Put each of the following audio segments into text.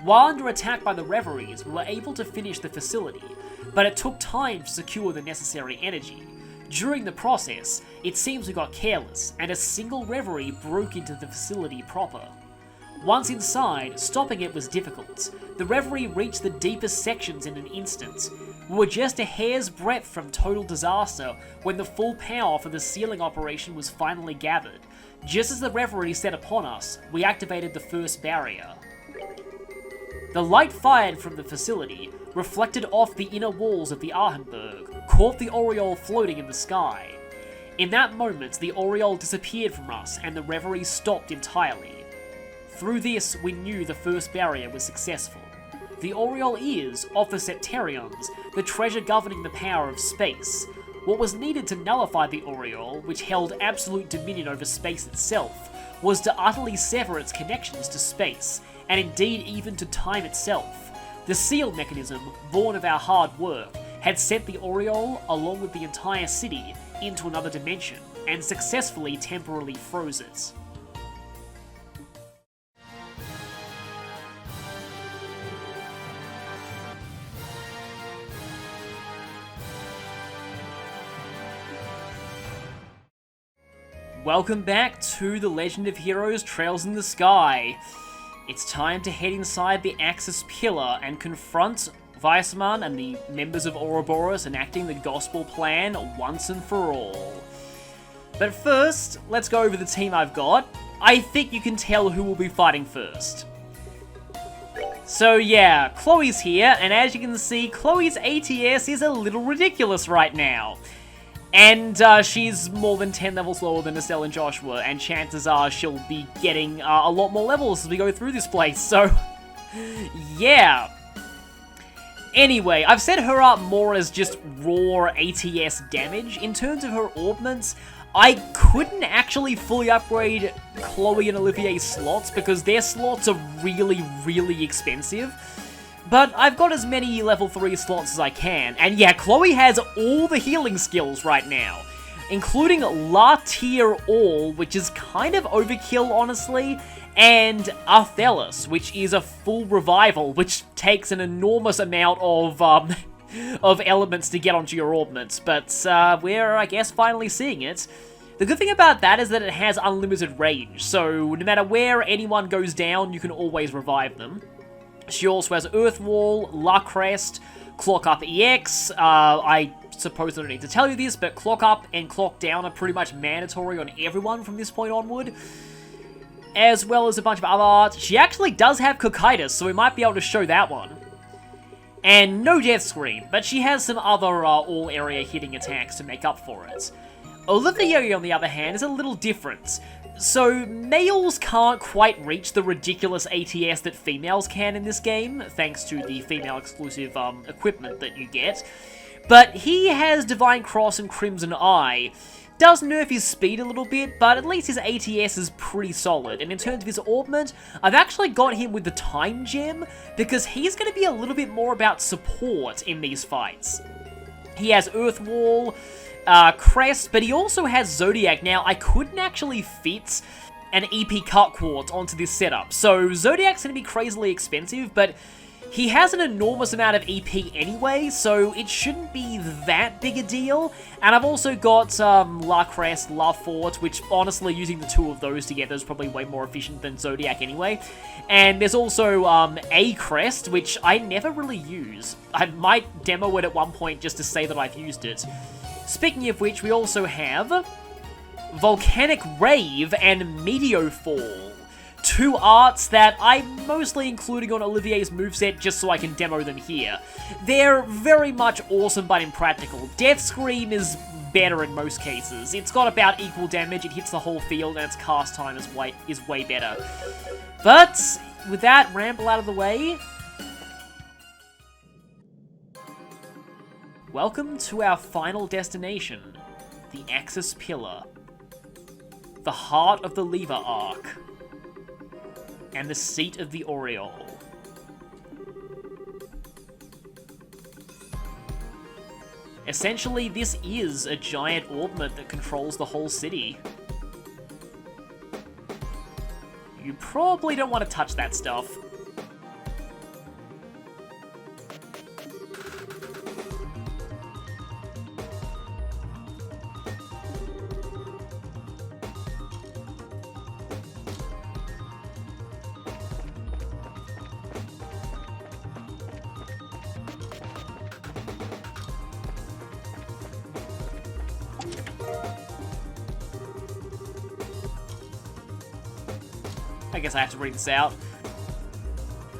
While under attack by the Reveries, we were able to finish the facility, but it took time to secure the necessary energy. During the process, it seems we got careless, and a single Reverie broke into the facility proper. Once inside, stopping it was difficult. The Reverie reached the deepest sections in an instant. We were just a hair's breadth from total disaster when the full power for the sealing operation was finally gathered. Just as the Reverie set upon us, we activated the first barrier. The light fired from the facility reflected off the inner walls of the Arhenberg, caught the Aureole floating in the sky. In that moment, the Aureole disappeared from us and the Reverie stopped entirely. Through this, we knew the first barrier was successful. The Aureole is, of the Septarions, the treasure governing the power of space. What was needed to nullify the Aureole, which held absolute dominion over space itself, was to utterly sever its connections to space, and indeed even to time itself. The seal mechanism, born of our hard work, had sent the Aureole, along with the entire city, into another dimension, and successfully temporarily froze it. Welcome back to The Legend of Heroes Trails in the Sky. It's time to head inside the Axis Pillar and confront Weissman and the members of Ouroboros enacting the Gospel Plan once and for all. But first, let's go over the team I've got. I think you can tell who will be fighting first. So yeah, Chloe's here, and as you can see, Chloe's ATS is a little ridiculous right now. And she's more than 10 levels lower than Estelle and Joshua, and chances are she'll be getting a lot more levels as we go through this place, so yeah. Anyway, I've set her up more as just raw ATS damage. In terms of her augments, I couldn't actually fully upgrade Chloe and Olivier's slots because their slots are really, really expensive. But I've got as many level 3 slots as I can, and yeah, Chloe has all the healing skills right now, including La Tier All, which is kind of overkill, honestly, and Arthelis, which is a full revival, which takes an enormous amount of elements to get onto your augments, but we're, I guess, finally seeing it. The good thing about that is that it has unlimited range, so no matter where anyone goes down, you can always revive them. She also has Earthwall, La Crest, Clock Up EX. I suppose I don't need to tell you this, but Clock Up and Clock Down are pretty much mandatory on everyone from this point onward. As well as a bunch of other arts. She actually does have Cocytus, so we might be able to show that one. And no Death Scream, but she has some other all-area hitting attacks to make up for it. Olivier, on the other hand, is a little different. So, males can't quite reach the ridiculous ATS that females can in this game, thanks to the female-exclusive equipment that you get. But he has Divine Cross and Crimson Eye. Does nerf his speed a little bit, but at least his ATS is pretty solid. And in terms of his augment, I've actually got him with the Time Gem, because he's going to be a little bit more about support in these fights. He has Earthwall, Crest, but he also has Zodiac. Now, I couldn't actually fit an EP Cut Quartz onto this setup, so Zodiac's going to be crazily expensive, but he has an enormous amount of EP anyway, so it shouldn't be that big a deal. And I've also got La Crest, La Fort, which honestly, using the two of those together is probably way more efficient than Zodiac anyway. And there's also a Crest, which I never really use. I might demo it at one point just to say that I've used it. Speaking of which, we also have Volcanic Rave and Meteofall. Two arts that I'm mostly including on Olivier's moveset just so I can demo them here. They're very much awesome but impractical. Death Scream is better in most cases. It's got about equal damage, it hits the whole field, and its cast time is way better. But with that ramble out of the way, welcome to our final destination, the Axis Pillar, the heart of the Lever Arc, and the seat of the Aureole. Essentially, this is a giant augment that controls the whole city. You probably don't want to touch that stuff. I guess I have to read this out.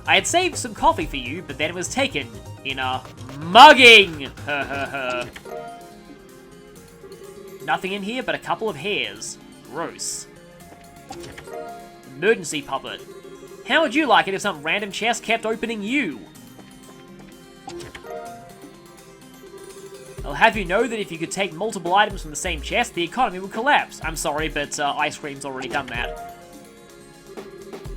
I had saved some coffee for you, but then it was taken in a mugging! Nothing in here but a couple of hairs. Gross. Emergency puppet. How would you like it if some random chest kept opening you? I'll have you know that if you could take multiple items from the same chest, the economy would collapse. I'm sorry, but Ice Cream's already done that.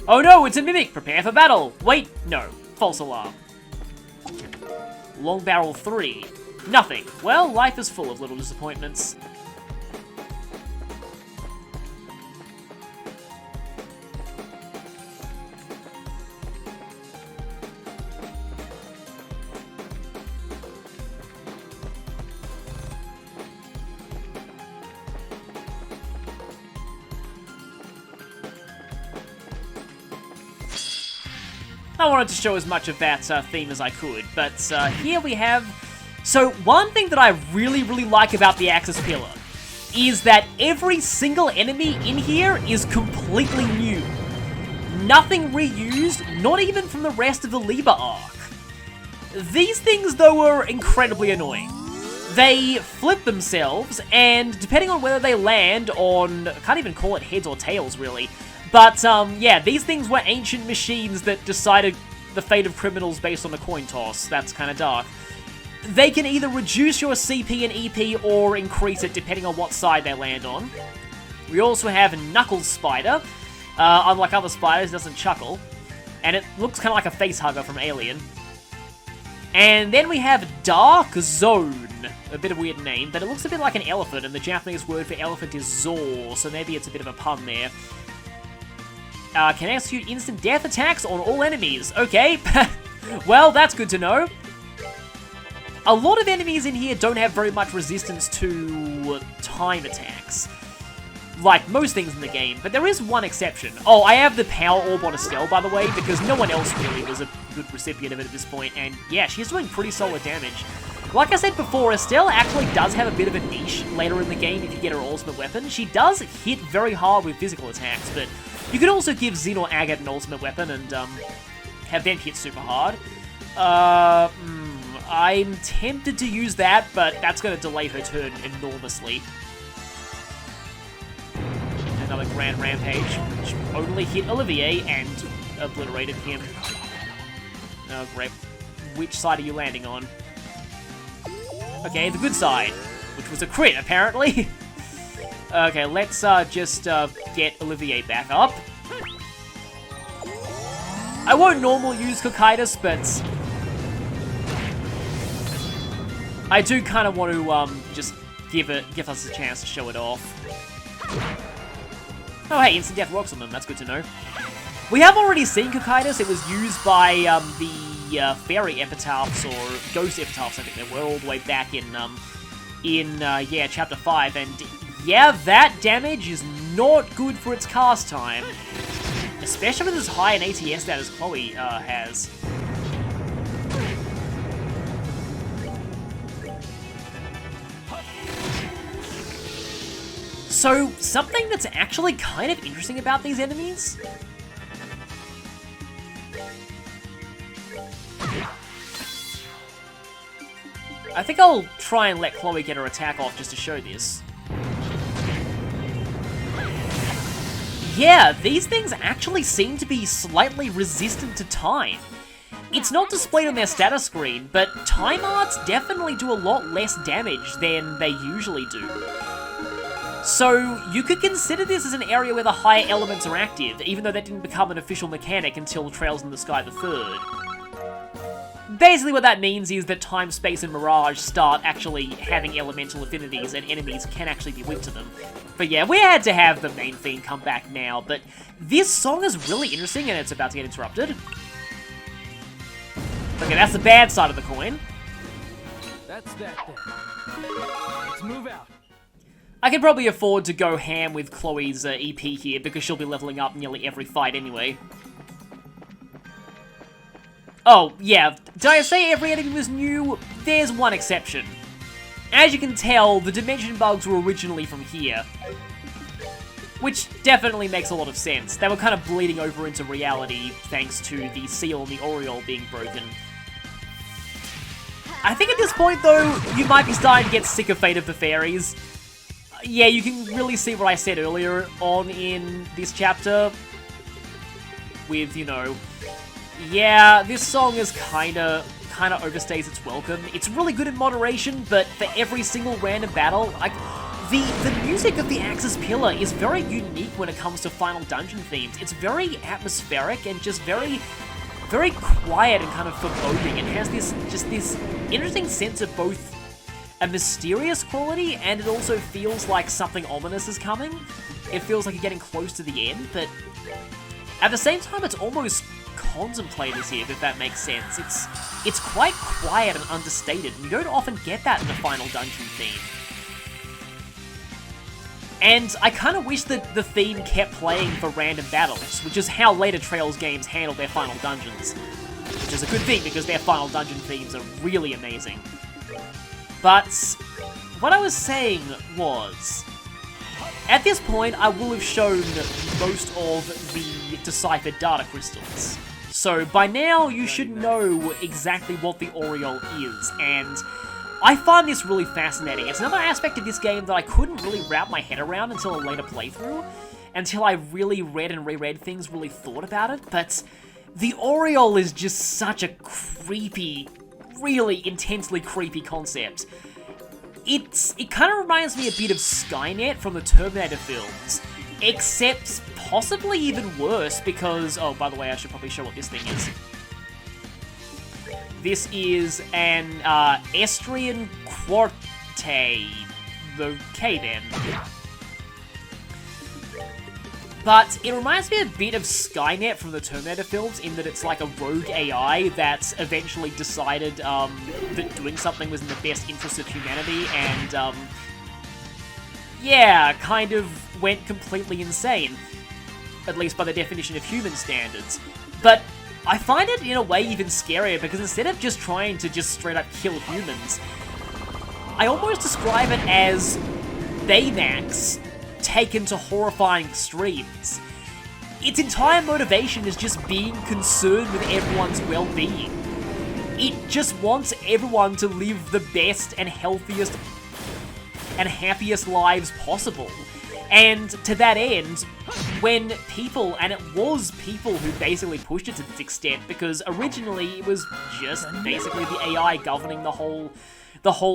Oh no, it's a mimic! Prepare for battle! Wait, no. False alarm. Long barrel 3. Nothing. Well, life is full of little disappointments. I wanted to show as much of that theme as I could, but here we have... So, one thing that I really like about the Axis Pillar is that every single enemy in here is completely new. Nothing reused, not even from the rest of the Liber arc. These things, though, are incredibly annoying. They flip themselves, and depending on whether they land on... I can't even call it heads or tails, really. But, yeah, these things were ancient machines that decided the fate of criminals based on a coin toss. That's kind of dark. They can either reduce your CP and EP or increase it depending on what side they land on. We also have Knuckles Spider. Unlike other spiders, it doesn't chuckle. And it looks kind of like a face hugger from Alien. And then we have Dark Zone. A bit of a weird name, but it looks a bit like an elephant, and the Japanese word for elephant is Zor, so maybe it's a bit of a pun there. Can execute instant death attacks on all enemies. Okay, well, that's good to know. A lot of enemies in here don't have very much resistance to time attacks, like most things in the game, but there is one exception. Oh, I have the Power Orb on Estelle, by the way, because no one else really was a good recipient of it at this point, and yeah, she's doing pretty solid damage. Like I said before, Estelle actually does have a bit of a niche later in the game if you get her ultimate weapon. She does hit very hard with physical attacks, but you could also give Xin or Agate an ultimate weapon and have them hit super hard. I'm tempted to use that, but that's going to delay her turn enormously. Another Grand Rampage, which only hit Olivier and obliterated him. Oh, great. Which side are you landing on? Okay, the good side, which was a crit, apparently. Okay, let's just get Olivier back up. I won't normally use Cocytus, but I do kind of want to just give us a chance to show it off. Oh hey, instant death works on them, that's good to know. We have already seen Cocytus. It was used by the fairy epitaphs, or ghost epitaphs, I think they were, all the way back in yeah, chapter 5, and yeah, that damage is not good for its cast time. Especially with as high an ATS stat as Chloe has. So, something that's actually kind of interesting about these enemies... I think I'll try and let Chloe get her attack off just to show this. Yeah, these things actually seem to be slightly resistant to time. It's not displayed on their status screen, but time arts definitely do a lot less damage than they usually do. So, you could consider this as an area where the higher elements are active, even though that didn't become an official mechanic until Trails in the Sky the Third. Basically what that means is that Time, Space, and Mirage start actually having elemental affinities, and enemies can actually be weak to them. But yeah, we had to have the main theme come back now, but this song is really interesting, and it's about to get interrupted. Okay, that's the bad side of the coin. That's that then. Let's move out. I can probably afford to go ham with Chloe's EP here, because she'll be leveling up nearly every fight anyway. Oh, yeah, did I say every enemy was new? There's one exception. As you can tell, the dimension bugs were originally from here. Which definitely makes a lot of sense. They were kind of bleeding over into reality thanks to the seal and the aureole being broken. I think at this point, though, you might be starting to get sick of Fate of the Fairies. Yeah, you can really see what I said earlier on in this chapter. With, you know... Yeah, this song is kinda overstays its welcome. It's really good in moderation, but for every single random battle, like... The music of the Axis Pillar is very unique when it comes to Final Dungeon themes. It's very atmospheric and just very quiet and kind of foreboding. It has this interesting sense of both a mysterious quality, and it also feels like something ominous is coming. It feels like you're getting close to the end, but at the same time, it's almost contemplative, if that makes sense. It's quite quiet and understated, and you don't often get that in the Final Dungeon theme. And I kind of wish that the theme kept playing for random battles, which is how later Trails games handle their Final Dungeons. Which is a good thing, because their Final Dungeon themes are really amazing. But what I was saying was, at this point, I will have shown most of the deciphered data crystals. So by now, you should know exactly what the aureole is, and I find this really fascinating. It's another aspect of this game that I couldn't really wrap my head around until a later playthrough, until I really read and reread things, really thought about it, but the aureole is just such a creepy, really intensely creepy concept. It kind of reminds me a bit of Skynet from the Terminator films, except possibly even worse because... Oh, by the way, I should probably show what this thing is. This is an Estrian Quartet. Okay then. But it reminds me a bit of Skynet from the Terminator films in that it's like a rogue AI that eventually decided that doing something was in the best interest of humanity and, yeah, kind of went completely insane. At least by the definition of human standards. But I find it in a way even scarier because instead of just trying to just straight up kill humans, I almost describe it as Baymax taken to horrifying extremes. Its entire motivation is just being concerned with everyone's well-being. It just wants everyone to live the best and healthiest and happiest lives possible. And to that end, when people, and it was people who basically pushed it to this extent, because originally it was just basically the AI governing the whole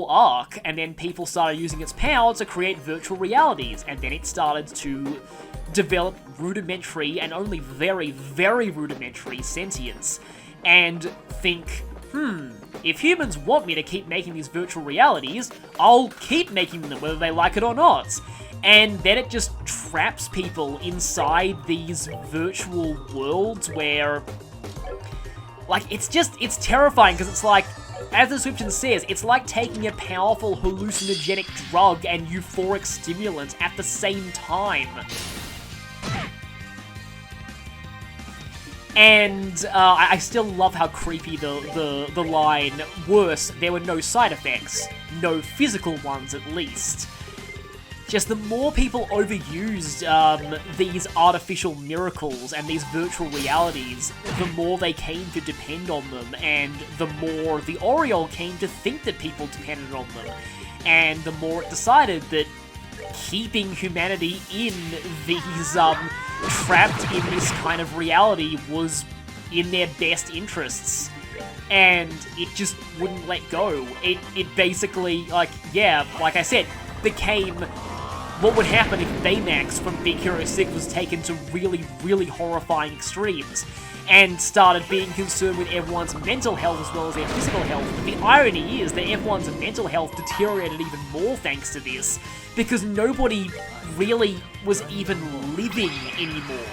arc, and then people started using its power to create virtual realities, and then it started to develop rudimentary and only very, very rudimentary sentience, and think, if humans want me to keep making these virtual realities, I'll keep making them whether they like it or not. And then it just traps people inside these virtual worlds where, like, it's terrifying because it's like, as the description says, it's like taking a powerful hallucinogenic drug and euphoric stimulant at the same time. And I still love how creepy the line, worse, there were no side effects. No physical ones, at least. Just the more people overused these artificial miracles and these virtual realities, the more they came to depend on them, and the more the aureole came to think that people depended on them. And the more it decided that keeping humanity in these, trapped in this kind of reality was in their best interests. And it just wouldn't let go. It basically, like, yeah, like I said, became what would happen if Baymax from Big Hero 6 was taken to really, really horrifying extremes and started being concerned with everyone's mental health as well as their physical health. But the irony is that everyone's mental health deteriorated even more thanks to this, because nobody really was even living anymore.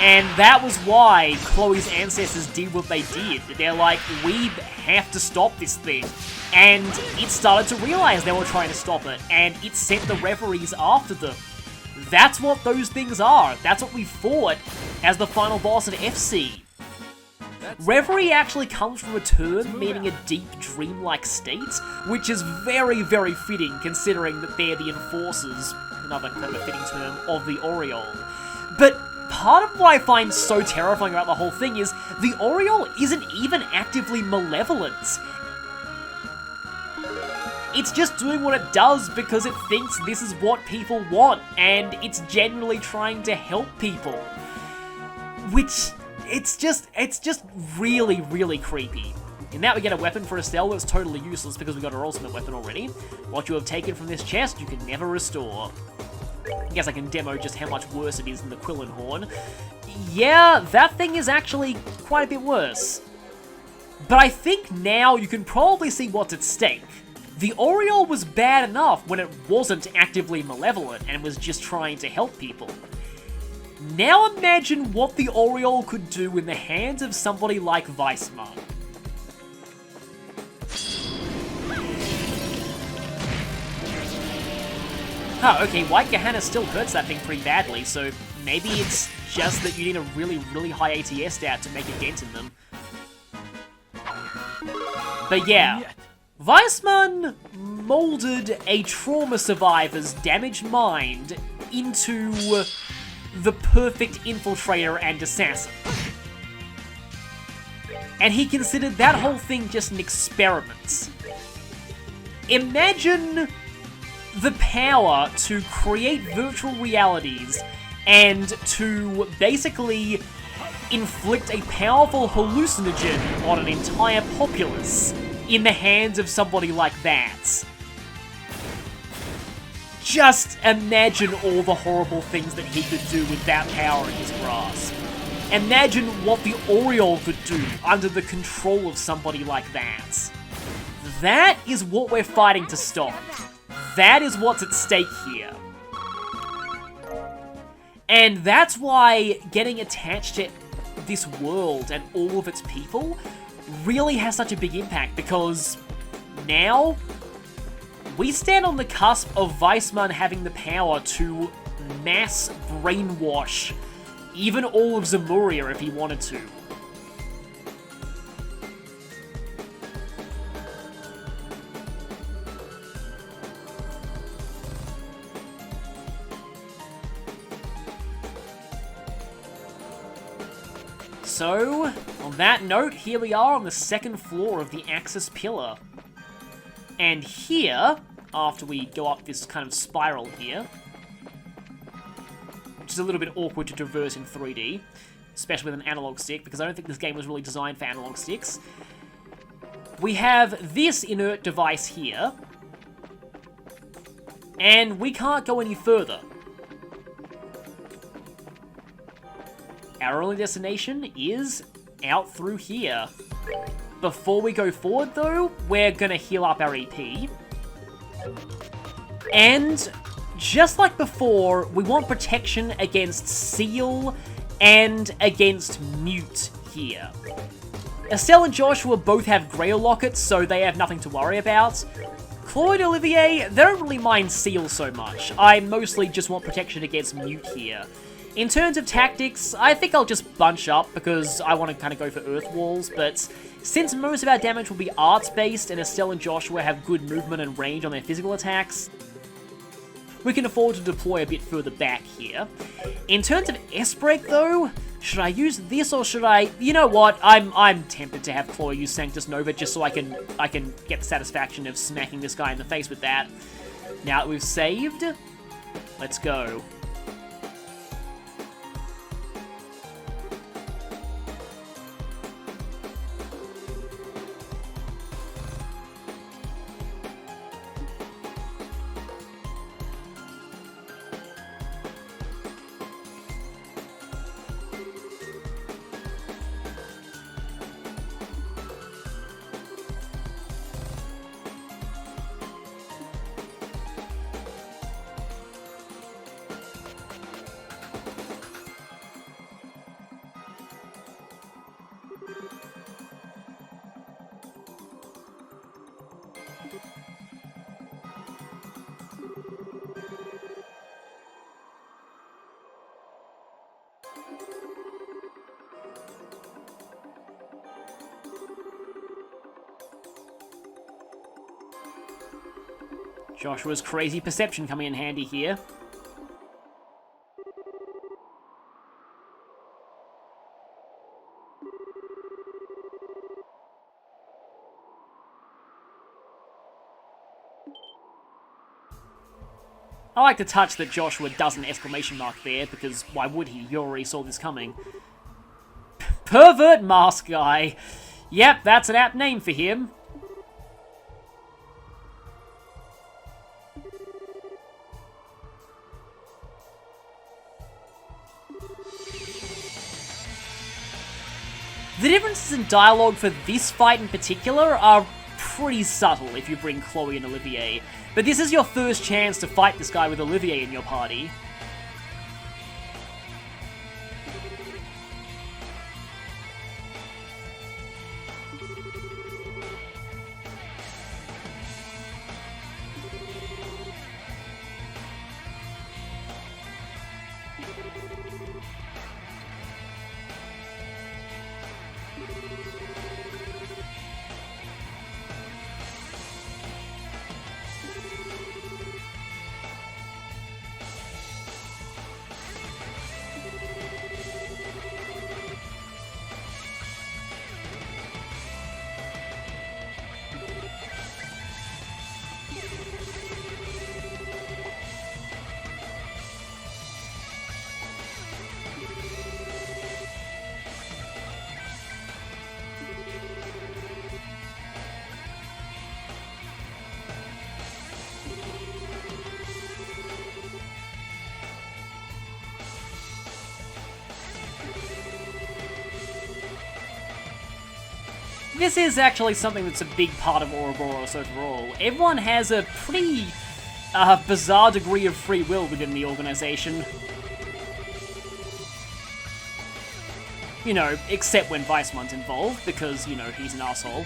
And that was why Chloe's ancestors did what they did. They're like, we have to stop this thing. And it started to realize they were trying to stop it, and it sent the referees after them. That's what those things are. That's what we fought as the final boss in FC. Reverie actually comes from a term meaning a deep dreamlike state, which is very, very fitting considering that they're the enforcers, another kind of a fitting term, of the Oriole. But part of what I find so terrifying about the whole thing is the Oriole isn't even actively malevolent. It's just doing what it does because it thinks this is what people want, and it's generally trying to help people. Which, it's just really, really creepy. In that we get a weapon for Estelle that's totally useless because we got her ultimate weapon already. What you have taken from this chest, you can never restore. I guess I can demo just how much worse it is than the Quillen Horn. Yeah, that thing is actually quite a bit worse. But I think now you can probably see what's at stake. The Oriole was bad enough when it wasn't actively malevolent and was just trying to help people. Now imagine what the Oriole could do in the hands of somebody like Weissman. Huh, okay, White Gehenna still hurts that thing pretty badly, so maybe it's just that you need a really, really high ATS stat to make a dent in them. But yeah, Weissman molded a trauma survivor's damaged mind into the perfect infiltrator and assassin. And he considered that whole thing just an experiment. Imagine the power to create virtual realities and to basically inflict a powerful hallucinogen on an entire populace in the hands of somebody like that. Just imagine all the horrible things that he could do with that power in his grasp. Imagine what the Oriole could do under the control of somebody like that. That is what we're fighting to stop. That is what's at stake here. And that's why getting attached to this world and all of its people really has such a big impact, because now we stand on the cusp of Weissman having the power to mass brainwash even all of Zemuria if he wanted to. So, on that note, here we are on the second floor of the Axis Pillar. And here, after we go up this kind of spiral here, which is a little bit awkward to traverse in 3D, especially with an analog stick, because I don't think this game was really designed for analog sticks, we have this inert device here, and we can't go any further. Our only destination is out through here. Before we go forward, though, we're gonna heal up our EP. And just like before, we want protection against Seal and against Mute here. Estelle and Joshua both have Grail Lockets, so they have nothing to worry about. Chloe and Olivier, they don't really mind Seal so much. I mostly just want protection against Mute here. In terms of tactics, I think I'll just bunch up because I want to kind of go for Earth Walls, but since most of our damage will be arts-based and Estelle and Joshua have good movement and range on their physical attacks, we can afford to deploy a bit further back here. In terms of S-Break though, should I use this or should I... You know what, I'm tempted to have Chloe use Sanctus Nova just so I can get the satisfaction of smacking this guy in the face with that. Now that we've saved, let's go. Joshua's crazy perception coming in handy here. I like the touch that Joshua does an exclamation mark there, because why would he? You already saw this coming. Pervert Mask Guy. Yep, that's an apt name for him. The differences in dialogue for this fight in particular are pretty subtle if you bring Chloe and Olivier, but this is your first chance to fight this guy with Olivier in your party. This is actually something that's a big part of Ouroboros overall. Everyone has a pretty bizarre degree of free will within the organization. You know, except when Weissmann's involved, because, you know, he's an asshole.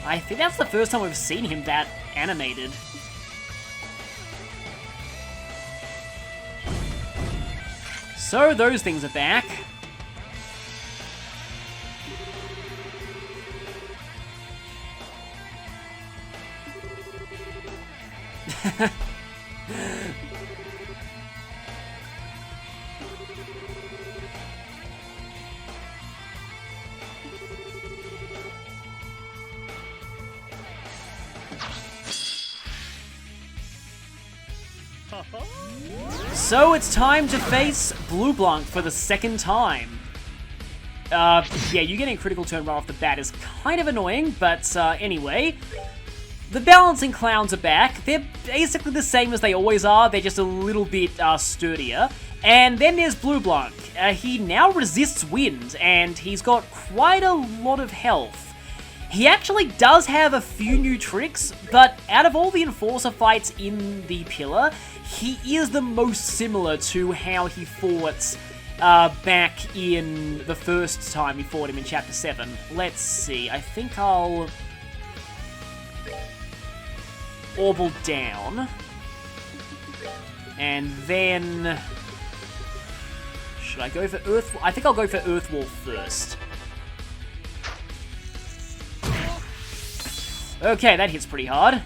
I think that's the first time we've seen him that animated. So those things are back. So it's time to face Bleublanc for the second time. Yeah, you getting a critical turn right off the bat is kind of annoying, but anyway. The balancing clowns are back. They're basically the same as they always are, they're just a little bit sturdier. And then there's Bleublanc. He now resists wind, and he's got quite a lot of health. He actually does have a few new tricks, but out of all the Enforcer fights in the Pillar, he is the most similar to how he fought back in the first time we fought him in Chapter 7. Let's see, I think I'll Orbital down. And then should I go for Earth? I think I'll go for Earth Wall first. Okay, that hits pretty hard.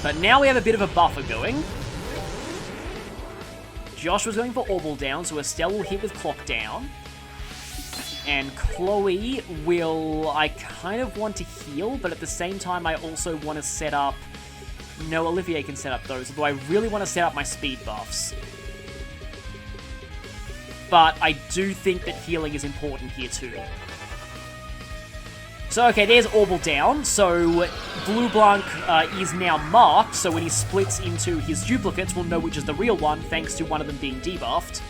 But now we have a bit of a buffer going. Josh was going for Orbital down, so Estelle will hit with Clock down. And Chloe will... I kind of want to heal, but at the same time I also want to set up... No, Olivier can set up those, although I really want to set up my speed buffs. But I do think that healing is important here too. So, okay, there's Orbital down. So, Bleublanc is now marked, so when he splits into his duplicates, we'll know which is the real one, thanks to one of them being debuffed.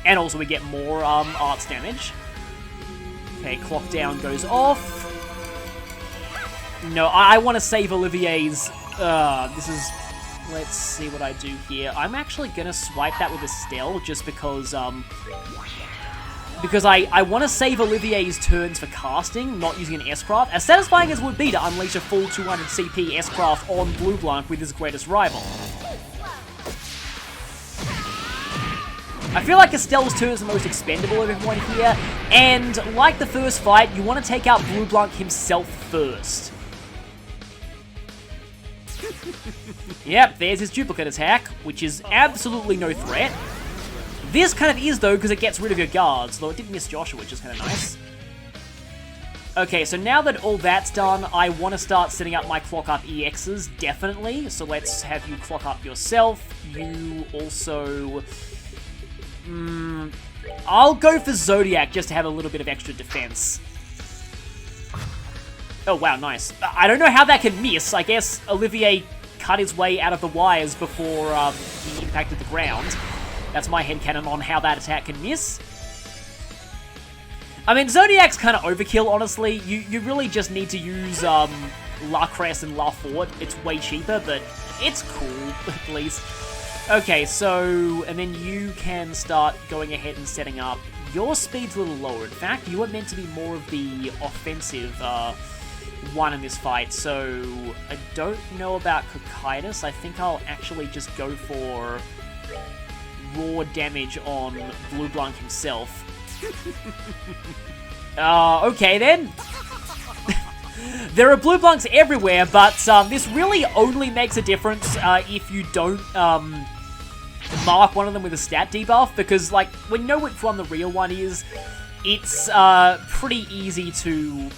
And also we get more arts damage. Okay, clock down goes off. No, I want to save Olivier's... this is... Let's see what I do here. I'm actually going to swipe that with Estelle, just because I want to save Olivier's turns for casting, not using an S-Craft. As satisfying as it would be to unleash a full 200 CP S-Craft on Bleublanc with his greatest rival. I feel like Estelle's turn is the most expendable of everyone here, and like the first fight, you want to take out Bleublanc himself first. Yep, there's his duplicate attack, which is absolutely no threat. This kind of is, though, because it gets rid of your guards, though it did miss Joshua, which is kind of nice. Okay, so now that all that's done, I want to start setting up my clock up EXs, definitely. So let's have you clock up yourself. You also... I'll go for Zodiac just to have a little bit of extra defense. Oh, wow, nice. I don't know how that can miss. I guess Olivier cut his way out of the wires before he impacted the ground. That's my headcanon on how that attack can miss. I mean, Zodiac's kind of overkill, honestly. You really just need to use La Cresse and La Fort. It's way cheaper, but it's cool, at least. Okay, so, and then you can start going ahead and setting up. Your speed's a little lower. In fact, you are meant to be more of the offensive one in this fight, so I don't know about Cocytus. I think I'll actually just go for raw damage on Bleublanc himself. Okay then. There are Bleublancs everywhere, but this really only makes a difference if you don't mark one of them with a stat debuff, because like when you know which one the real one is, it's pretty easy to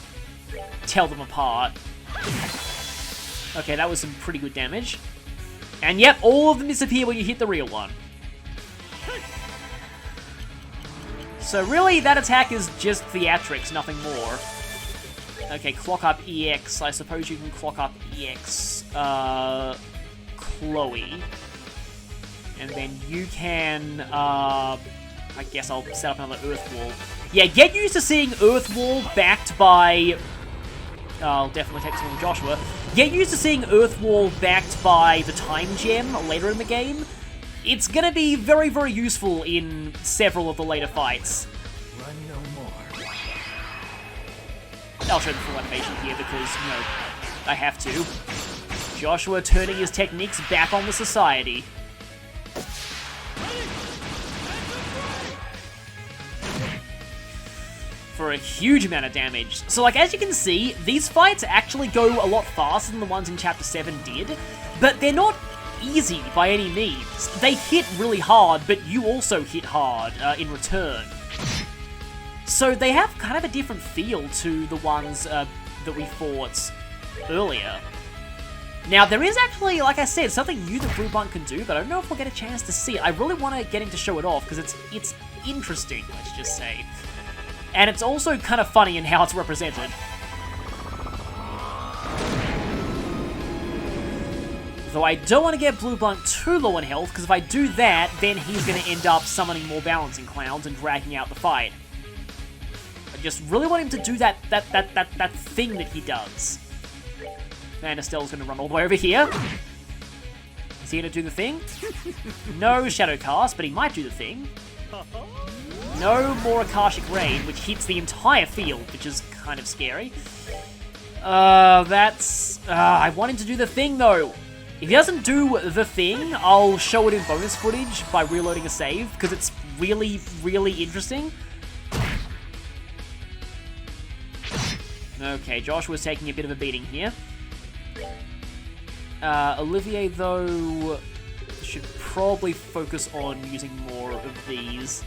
tell them apart. Okay, that was some pretty good damage. And yep, all of them disappear when you hit the real one. So really, that attack is just theatrics, nothing more. Okay, clock up EX. I suppose you can clock up EX Chloe. And then you can, I guess I'll set up another Earth Wall. Yeah, get used to seeing Earth Wall backed by... I'll definitely take some from Joshua. Get used to seeing Earth Wall backed by the Time Gem later in the game. It's gonna be very, very useful in several of the later fights. Run no more. I'll show the full animation here because, you know, I have to. Joshua turning his techniques back on the society. For a huge amount of damage. So, like, as you can see, these fights actually go a lot faster than the ones in Chapter 7 did, but they're not easy by any means. They hit really hard, but you also hit hard in return. So they have kind of a different feel to the ones that we fought earlier. Now, there is actually, like I said, something new that Bleublanc can do, but I don't know if we'll get a chance to see it. I really want to get him to show it off, because it's interesting, let's just say. And it's also kind of funny in how it's represented. Though I don't want to get Bleublanc too low on health, because if I do that, then he's going to end up summoning more balancing clowns and dragging out the fight. I just really want him to do that thing that he does. And Estelle's going to run all the way over here. Is he going to do the thing? No Shadow Cast, but he might do the thing. No more Akashic Rain, which hits the entire field, which is kind of scary. I want him to do the thing, though. If he doesn't do the thing, I'll show it in bonus footage by reloading a save, because it's really, really interesting. Okay, Joshua's taking a bit of a beating here. Olivier, though, should probably focus on using more of these.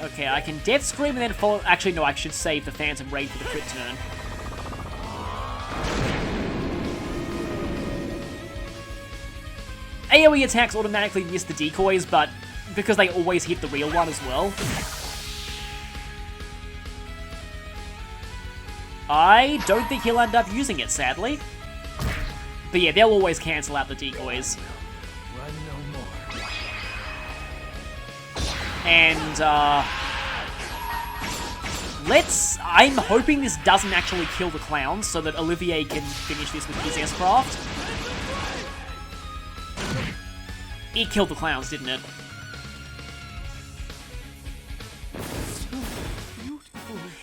Okay, I can Death Scream and then follow... Actually, no, I should save the Phantom Raid for the crit turn. AoE attacks automatically miss the decoys, but because they always hit the real one as well. I don't think he'll end up using it, sadly. But yeah, they'll always cancel out the decoys. Run no more. And, I'm hoping this doesn't actually kill the clowns so that Olivier can finish this with his S-Craft. It killed the clowns, didn't it?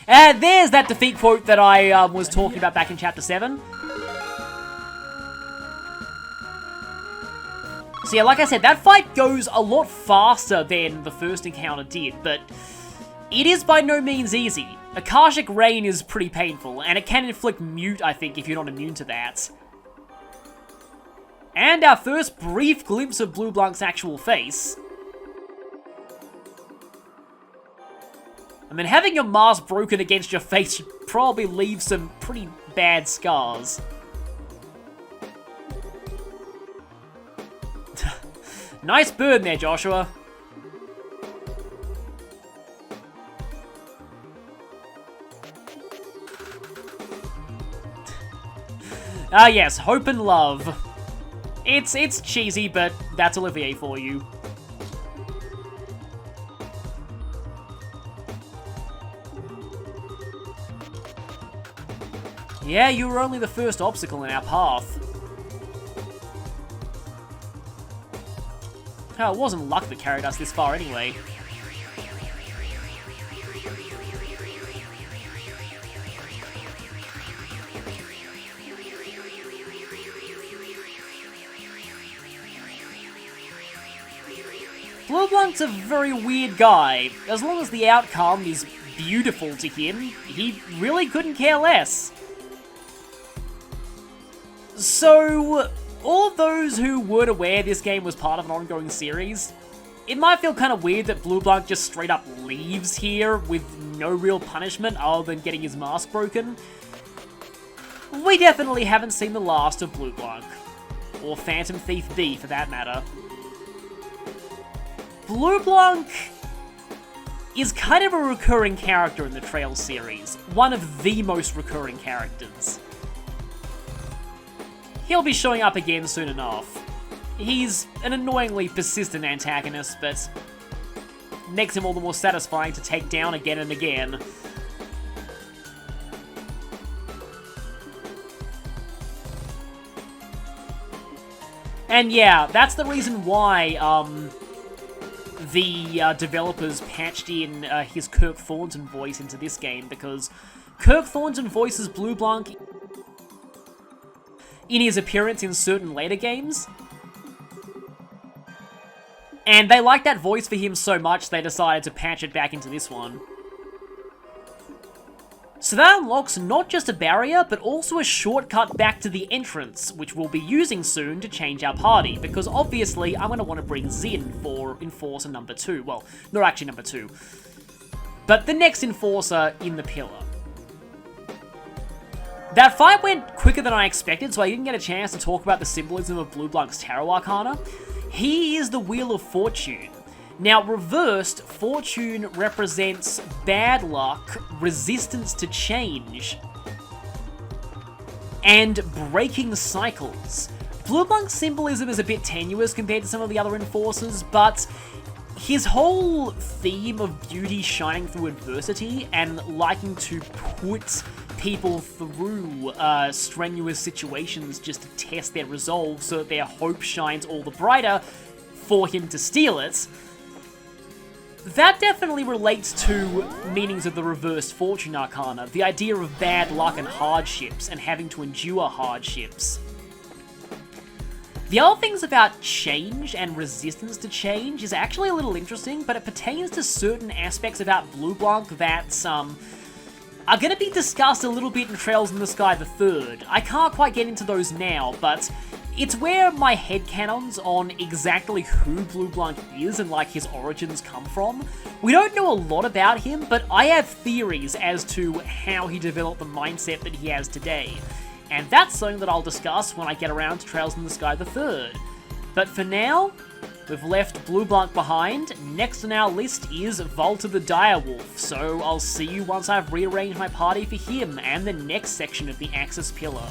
There's that defeat quote that I was talking about back in Chapter 7. So yeah, like I said, that fight goes a lot faster than the first encounter did, but it is by no means easy. Akashic Rain is pretty painful, and it can inflict mute, I think, if you're not immune to that. And our first brief glimpse of Bleublanc's actual face. I mean, having your mask broken against your face should probably leave some pretty bad scars. Nice burn there, Joshua. Ah yes, hope and love. It's cheesy, but that's Olivier for you. Yeah, you were only the first obstacle in our path. Oh, it wasn't luck that carried us this far anyway. Bleublanc's a very weird guy. As long as the outcome is beautiful to him, he really couldn't care less. So, all of those who weren't aware this game was part of an ongoing series, it might feel kind of weird that Bleublanc just straight up leaves here with no real punishment other than getting his mask broken. We definitely haven't seen the last of Bleublanc, or Phantom Thief B for that matter. Bleublanc is kind of a recurring character in the Trails series, one of the most recurring characters. He'll be showing up again soon enough. He's an annoyingly persistent antagonist, but makes him all the more satisfying to take down again and again. And yeah, that's the reason why, the developers patched in his Kirk Thornton voice into this game, because Kirk Thornton voices Bleublanc in his appearance in certain later games. And they liked that voice for him so much, they decided to patch it back into this one. So that unlocks not just a barrier, but also a shortcut back to the entrance, which we'll be using soon to change our party, because obviously I'm going to want to bring Zin for Enforcer number 2. Well, not actually number 2, but the next Enforcer in the Pillar. That fight went quicker than I expected, so I didn't get a chance to talk about the symbolism of Bleublanc's Tarot Arcana. He is the Wheel of Fortune. Now, reversed, Fortune represents bad luck, resistance to change, and breaking cycles. Bleublanc's symbolism is a bit tenuous compared to some of the other Enforcers, but his whole theme of beauty shining through adversity and liking to put people through strenuous situations just to test their resolve so that their hope shines all the brighter for him to steal it. That definitely relates to meanings of the reversed Fortune Arcana, the idea of bad luck and hardships, and having to endure hardships. The other things about change and resistance to change is actually a little interesting, but it pertains to certain aspects about Bleublanc that are going to be discussed a little bit in Trails in the Sky the Third. I can't quite get into those now, but it's where my headcanons on exactly who Bleublanc is and like his origins come from. We don't know a lot about him, but I have theories as to how he developed the mindset that he has today. And that's something that I'll discuss when I get around to Trails in the Sky the Third. But for now, we've left Bleublanc behind. Next on our list is Volta the Direwolf, so I'll see you once I've rearranged my party for him and the next section of the Axis Pillar.